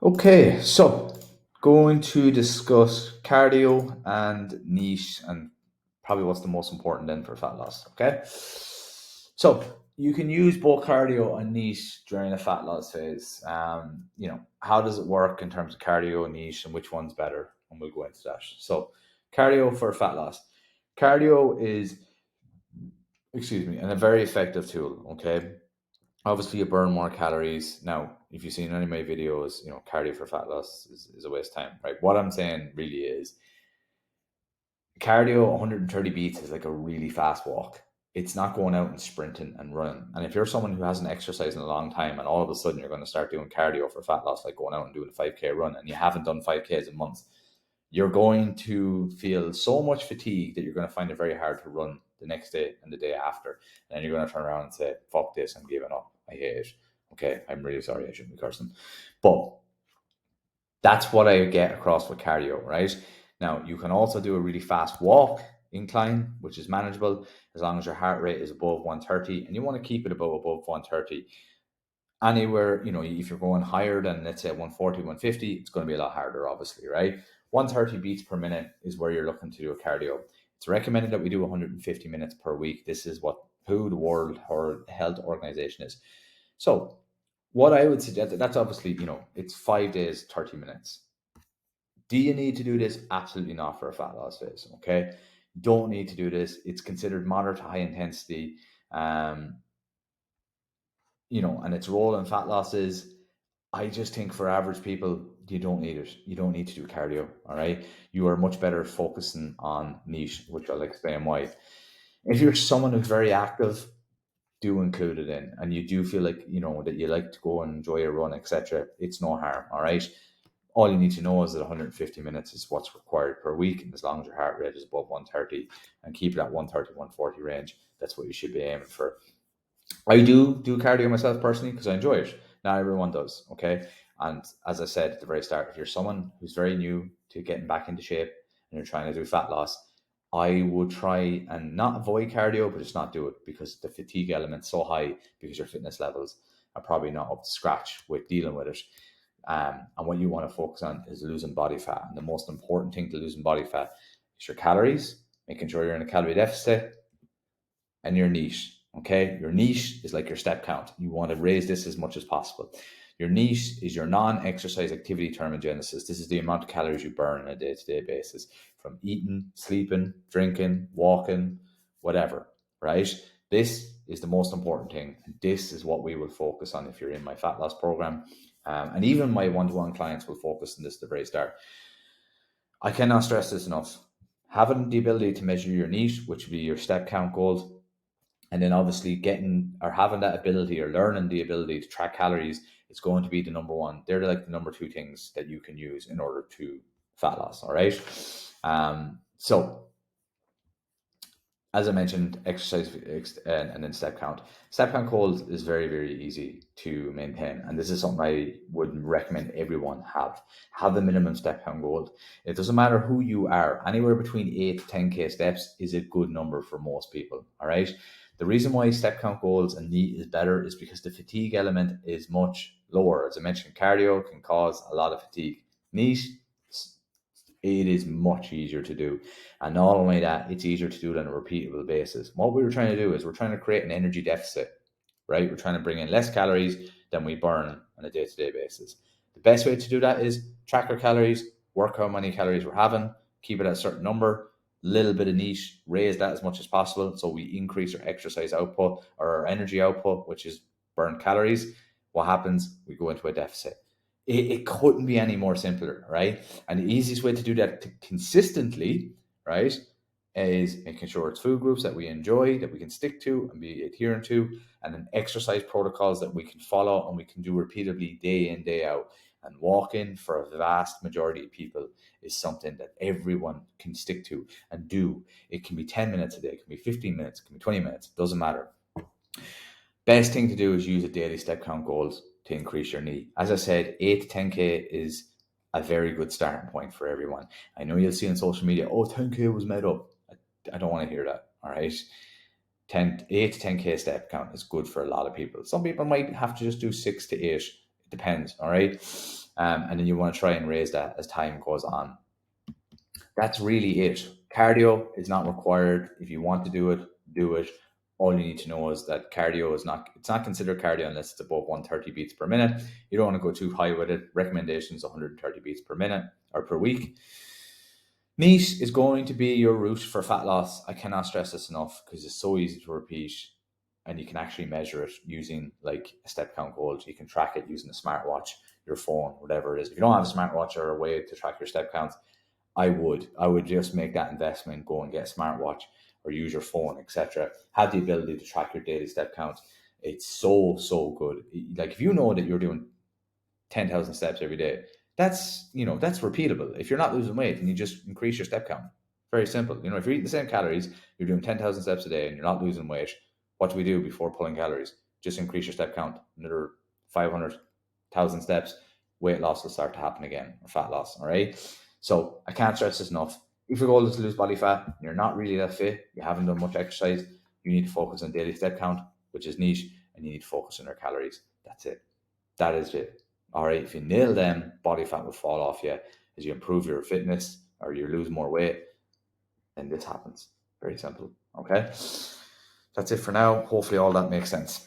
Okay, so going to discuss cardio and niche and probably what's the most important then for fat loss. Okay, so you can use both cardio and niche during a fat loss phase. How does it work in terms of cardio and niche and which one's better? And we'll go into that. So, cardio for fat loss. Cardio is, excuse me, and a very effective tool. Okay, obviously you burn more calories. Now, if you've seen any of my videos, cardio for fat loss is a waste of time, right? What I'm saying really is cardio 130 beats is like a really fast walk. It's not going out and sprinting and running. And if you're someone who hasn't exercised in a long time and all of a sudden you're going to start doing cardio for fat loss, like going out and doing a 5K run, and you haven't done 5Ks in months, you're going to feel so much fatigue that you're going to find it very hard to run the next day and the day after. And then you're going to turn around and say, fuck this, I'm giving up. I hate it. Okay, I'm really sorry, I shouldn't be cursing. But that's what I get across with cardio, right? Now, you can also do a really fast walk incline, which is manageable as long as your heart rate is above 130, and you want to keep it above 130. Anywhere, if you're going higher than, let's say, 140, 150, it's going to be a lot harder, obviously, right? 130 beats per minute is where you're looking to do a cardio. It's recommended that we do 150 minutes per week. This is what WHO, the World Health Organization, is. So what I would suggest, that's obviously, it's 5 days, 30 minutes. Do you need to do this? Absolutely not for a fat loss phase. Okay. Don't need to do this. It's considered moderate to high intensity. And its role in fat loss is, I just think for average people, you don't need it. You don't need to do cardio. All right. You are much better focusing on niche, which I'll explain why. If you're someone who's very active, do include it in, and you do feel like that you like to go and enjoy a run, etc. It's no harm. All right. All you need to know is that 150 minutes is what's required per week, and as long as your heart rate is above 130 and keep it at 130, 140 range, that's what you should be aiming for. I do cardio myself personally because I enjoy it. Not everyone does, okay? And as I said at the very start, if you're someone who's very new to getting back into shape and you're trying to do fat loss, I would try and not avoid cardio, but just not do it because the fatigue element's so high because your fitness levels are probably not up to scratch with dealing with it. And what you want to focus on is losing body fat. And the most important thing to losing body fat is your calories, making sure you're in a calorie deficit, and your niche. Okay, your niche is like your step count. You want to raise this as much as possible. Your niche is your non-exercise activity thermogenesis. This is the amount of calories you burn on a day-to-day basis from eating, sleeping, drinking, walking, whatever, right? This is the most important thing. And this is what we will focus on if you're in my fat loss program. And even my one-to-one clients will focus on this at the very start. I cannot stress this enough. Having the ability to measure your niche, which would be your step count goals, and then obviously getting or having that ability or learning the ability to track calories is going to be the number one. They're like the number two things that you can use in order to fat loss. All right. So as I mentioned, exercise and then step count. Step count goals is very, very easy to maintain. And this is something I would recommend everyone have. Have a minimum step count goal. It doesn't matter who you are. Anywhere between 8 to 10K steps is a good number for most people. All right. The reason why step count goals and NEAT is better is because the fatigue element is much lower. As I mentioned, cardio can cause a lot of fatigue. NEAT, it is much easier to do. And not only that, it's easier to do it on a repeatable basis. What we were trying to do is we're trying to create an energy deficit, right? We're trying to bring in less calories than we burn on a day-to-day basis. The best way to do that is track our calories, work how many calories we're having, keep it at a certain number, little bit of niche, raise that as much as possible so we increase our exercise output or our energy output, which is burned calories. What happens? We go into a deficit. It couldn't be any more simpler, right? And the easiest way to do that consistently, right, is making sure it's food groups that we enjoy, that we can stick to and be adherent to, and then exercise protocols that we can follow and we can do repeatedly day in, day out. And walking for a vast majority of people is something that everyone can stick to and do. It can be 10 minutes a day, it can be 15 minutes, it can be 20 minutes, it doesn't matter. Best thing to do is use a daily step count goals to increase your knee. As I said, 8 to 10K is a very good starting point for everyone. I know you'll see on social media, 10K was made up. I don't want to hear that, all right? 8 to 10K step count is good for a lot of people. Some people might have to just do 6 to 8. It depends, all right? And then you want to try and raise that as time goes on. That's really it. Cardio is not required. If you want to do it, do it. All you need to know is that cardio is not, it's not considered cardio unless it's above 130 beats per minute. You don't want to go too high with it. Recommendations 130 beats per minute or per week. NEAT is going to be your route for fat loss. I cannot stress this enough because it's so easy to repeat, and you can actually measure it using like a step count goal. You can track it using a smartwatch, your phone, whatever it is. If you don't have a smartwatch or a way to track your step counts, I would just make that investment, go and get a smartwatch or use your phone, etc. Have the ability to track your daily step count. It's so good. Like if you know that you're doing 10,000 steps every day, that's repeatable. If you're not losing weight and you just increase your step count, very simple. If you're eating the same calories, you're doing 10,000 steps a day and you're not losing weight, what do we do before pulling calories? Just increase your step count another 500,000 steps. Weight loss will start to happen again, or fat loss. All right. So I can't stress this enough. If your goal is to lose body fat, and you're not really that fit, you haven't done much exercise, you need to focus on daily step count, which is niche, and you need to focus on your calories. That's it. That is it. All right. If you nail them, body fat will fall off you as you improve your fitness or you lose more weight. Then this happens. Very simple. Okay. That's it for now. Hopefully all that makes sense.